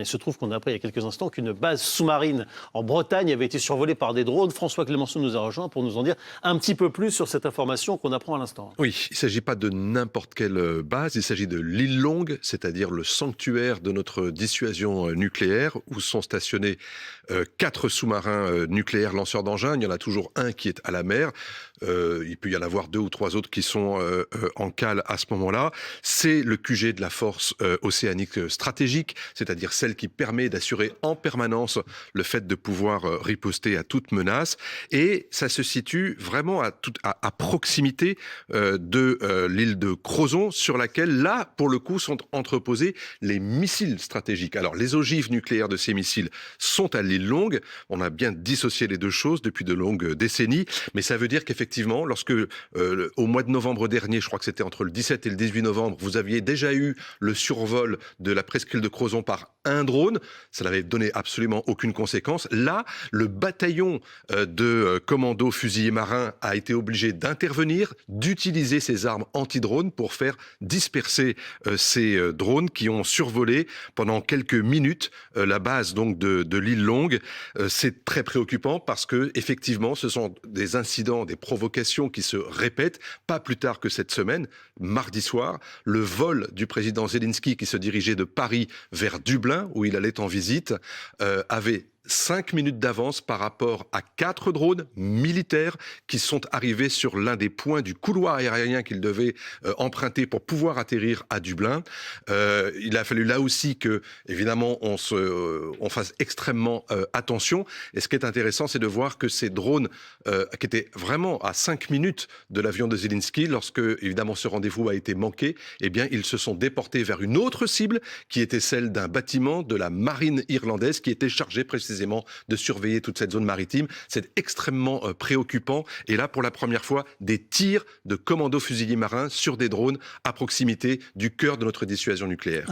Il se trouve qu'on a appris il y a quelques instants qu'une base sous-marine en Bretagne avait été survolée par des drones. François Clémenceau nous a rejoint pour nous en dire un petit peu plus sur cette information qu'on apprend à l'instant. Oui, il ne s'agit pas de n'importe quelle base, il s'agit de l'île Longue, c'est-à-dire le sanctuaire de notre dissuasion nucléaire, où sont stationnés 4 sous-marins nucléaires lanceurs d'engins. Il y en a toujours un qui est à la mer. Il peut y en avoir 2 ou 3 autres qui sont en cale à ce moment-là. C'est le QG de la force océanique stratégique, c'est-à-dire celle qui permet d'assurer en permanence le fait de pouvoir riposter à toute menace. Et ça se situe vraiment à proximité de l'île de Crozon, sur laquelle, là, pour le coup, sont entreposés les missiles stratégiques. Alors, les ogives nucléaires de ces missiles sont à l'île Longue. On a bien dissocié les deux choses depuis de longues décennies, mais ça veut dire qu'effectivement, lorsque au mois de novembre dernier, je crois que c'était entre le 17 et le 18 novembre, vous aviez déjà eu le survol de la presqu'île de Crozon par un drone, ça n'avait donné absolument aucune conséquence. Là, le bataillon de commandos fusiliers marins a été obligé d'intervenir, d'utiliser ses armes anti-drones pour faire disperser ces drones qui ont survolé pendant quelques minutes la base donc de l'île Longue. C'est très préoccupant parce que effectivement, ce sont des incidents, des provocations qui se répètent. Pas plus tard que cette semaine, mardi soir, le vol du président Zelensky qui se dirigeait de Paris vers Dublin, où il allait en visite, avait 5 minutes d'avance par rapport à 4 drones militaires qui sont arrivés sur l'un des points du couloir aérien qu'il devait emprunter pour pouvoir atterrir à Dublin. Il a fallu là aussi que, évidemment, on fasse extrêmement attention. Et ce qui est intéressant, c'est de voir que ces drones, qui étaient vraiment à 5 minutes de l'avion de Zelensky, lorsque, évidemment, ce rendez-vous a été manqué, eh bien, ils se sont déportés vers une autre cible, qui était celle d'un bâtiment de la marine irlandaise, qui était chargé précisément de surveiller toute cette zone maritime. C'est extrêmement préoccupant. Et là, pour la première fois, des tirs de commandos fusiliers marins sur des drones à proximité du cœur de notre dissuasion nucléaire.